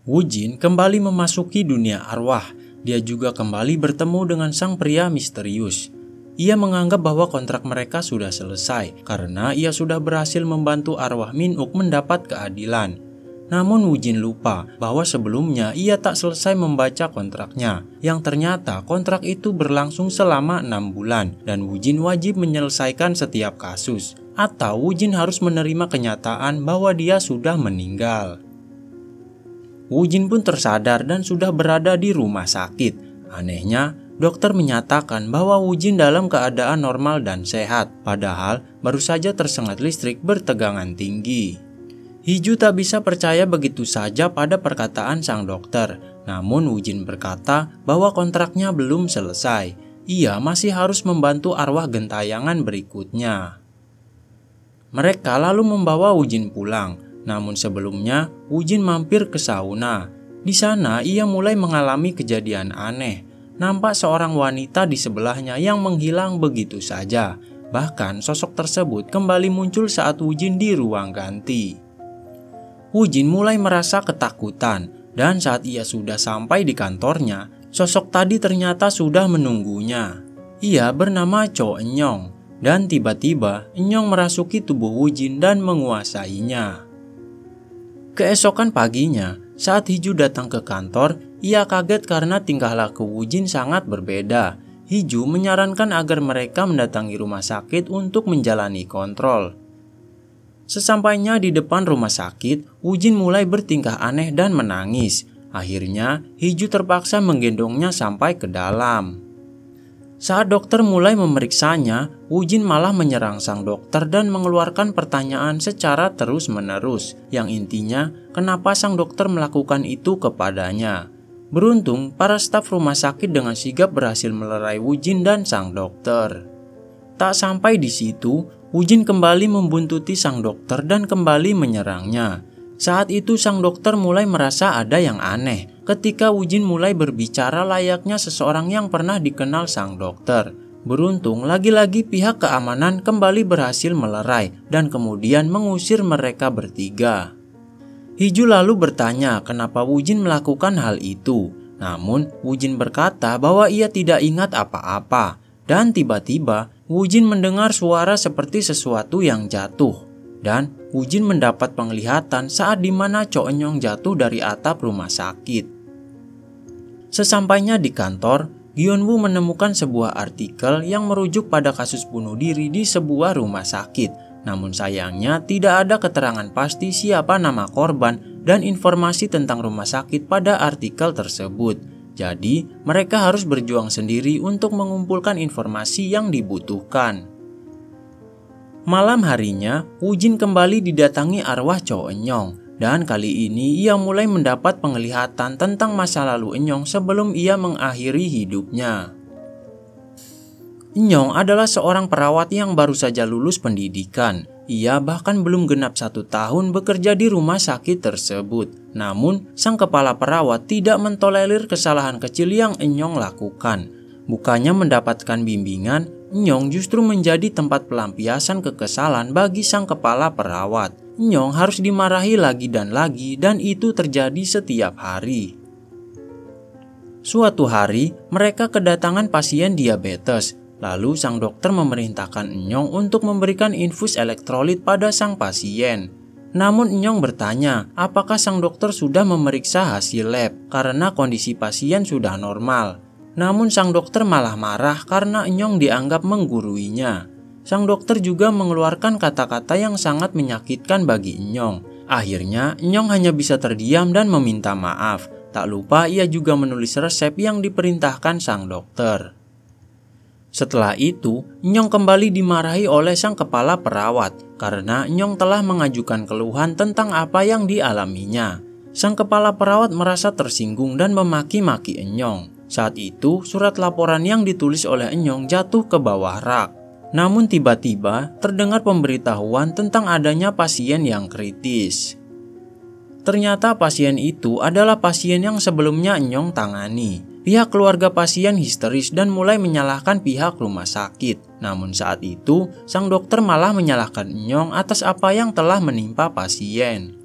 Wu Jin kembali memasuki dunia arwah. Dia juga kembali bertemu dengan sang pria misterius. Ia menganggap bahwa kontrak mereka sudah selesai karena ia sudah berhasil membantu arwah Min-uk mendapat keadilan. Namun Wu Jin lupa bahwa sebelumnya ia tak selesai membaca kontraknya, yang ternyata kontrak itu berlangsung selama 6 bulan dan Wu Jin wajib menyelesaikan setiap kasus, atau Wu Jin harus menerima kenyataan bahwa dia sudah meninggal. Wu Jin pun tersadar dan sudah berada di rumah sakit. Anehnya, dokter menyatakan bahwa Wu Jin dalam keadaan normal dan sehat, padahal baru saja tersengat listrik bertegangan tinggi. Hiju tak bisa percaya begitu saja pada perkataan sang dokter. Namun Wu Jin berkata bahwa kontraknya belum selesai. Ia masih harus membantu arwah gentayangan berikutnya. Mereka lalu membawa Wu Jin pulang. Namun sebelumnya, Wu Jin mampir ke sauna. Di sana ia mulai mengalami kejadian aneh. Nampak seorang wanita di sebelahnya yang menghilang begitu saja. Bahkan sosok tersebut kembali muncul saat Wu Jin di ruang ganti. Wu Jin mulai merasa ketakutan, dan saat ia sudah sampai di kantornya, sosok tadi ternyata sudah menunggunya. Ia bernama Cho Enyong, dan tiba-tiba Enyong merasuki tubuh Wu Jin dan menguasainya. Keesokan paginya, saat Hiju datang ke kantor, ia kaget karena tingkah laku Wu Jin sangat berbeda. Hiju menyarankan agar mereka mendatangi rumah sakit untuk menjalani kontrol. Sesampainya di depan rumah sakit, Wu Jin mulai bertingkah aneh dan menangis. Akhirnya, Hiju terpaksa menggendongnya sampai ke dalam. Saat dokter mulai memeriksanya, Wu Jin malah menyerang sang dokter dan mengeluarkan pertanyaan secara terus-menerus, yang intinya kenapa sang dokter melakukan itu kepadanya. Beruntung, para staf rumah sakit dengan sigap berhasil melerai Wu Jin dan sang dokter. Tak sampai di situ, Wu Jin kembali membuntuti sang dokter dan kembali menyerangnya. Saat itu sang dokter mulai merasa ada yang aneh ketika Wu Jin mulai berbicara layaknya seseorang yang pernah dikenal sang dokter. Beruntung lagi-lagi pihak keamanan kembali berhasil melerai dan kemudian mengusir mereka bertiga. Hiju lalu bertanya kenapa Wu Jin melakukan hal itu. Namun Wu Jin berkata bahwa ia tidak ingat apa-apa. Dan tiba-tiba Wu Jin mendengar suara seperti sesuatu yang jatuh. Dan Wu Jin mendapat penglihatan saat dimana Cho Enyong jatuh dari atap rumah sakit. Sesampainya di kantor, Gyun-woo menemukan sebuah artikel yang merujuk pada kasus bunuh diri di sebuah rumah sakit. Namun sayangnya tidak ada keterangan pasti siapa nama korban dan informasi tentang rumah sakit pada artikel tersebut. Jadi mereka harus berjuang sendiri untuk mengumpulkan informasi yang dibutuhkan. Malam harinya, Wu Jin kembali didatangi arwah Cho Enyong, dan kali ini ia mulai mendapat penglihatan tentang masa lalu Enyong sebelum ia mengakhiri hidupnya. Enyong adalah seorang perawat yang baru saja lulus pendidikan. Ia bahkan belum genap 1 tahun bekerja di rumah sakit tersebut. Namun, sang kepala perawat tidak mentolerir kesalahan kecil yang Enyong lakukan. Bukannya mendapatkan bimbingan, Enyong justru menjadi tempat pelampiasan kekesalan bagi sang kepala perawat. Enyong harus dimarahi lagi dan itu terjadi setiap hari. Suatu hari, mereka kedatangan pasien diabetes. Lalu sang dokter memerintahkan Enyong untuk memberikan infus elektrolit pada sang pasien. Namun Enyong bertanya apakah sang dokter sudah memeriksa hasil lab karena kondisi pasien sudah normal. Namun sang dokter malah marah karena Enyong dianggap mengguruinya. Sang dokter juga mengeluarkan kata-kata yang sangat menyakitkan bagi Enyong. Akhirnya Enyong hanya bisa terdiam dan meminta maaf. Tak lupa ia juga menulis resep yang diperintahkan sang dokter. Setelah itu, Enyong kembali dimarahi oleh sang kepala perawat karena Enyong telah mengajukan keluhan tentang apa yang dialaminya. Sang kepala perawat merasa tersinggung dan memaki-maki Enyong. Saat itu, surat laporan yang ditulis oleh Enyong jatuh ke bawah rak. Namun tiba-tiba terdengar pemberitahuan tentang adanya pasien yang kritis. Ternyata pasien itu adalah pasien yang sebelumnya Enyong tangani. Pihak keluarga pasien histeris dan mulai menyalahkan pihak rumah sakit. Namun saat itu, sang dokter malah menyalahkan Enyong atas apa yang telah menimpa pasien.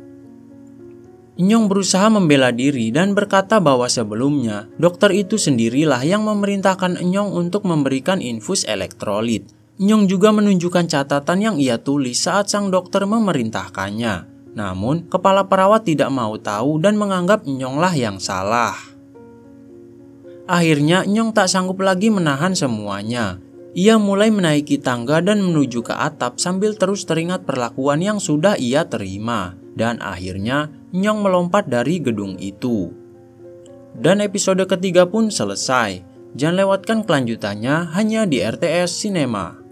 Enyong berusaha membela diri dan berkata bahwa sebelumnya dokter itu sendirilah yang memerintahkan Enyong untuk memberikan infus elektrolit. Enyong juga menunjukkan catatan yang ia tulis saat sang dokter memerintahkannya. Namun, kepala perawat tidak mau tahu dan menganggap Enyonglah yang salah. Akhirnya, Enyong tak sanggup lagi menahan semuanya. Ia mulai menaiki tangga dan menuju ke atap sambil terus teringat perlakuan yang sudah ia terima. Dan akhirnya, Enyong melompat dari gedung itu. Dan episode ketiga pun selesai. Jangan lewatkan kelanjutannya hanya di RTS Cinema.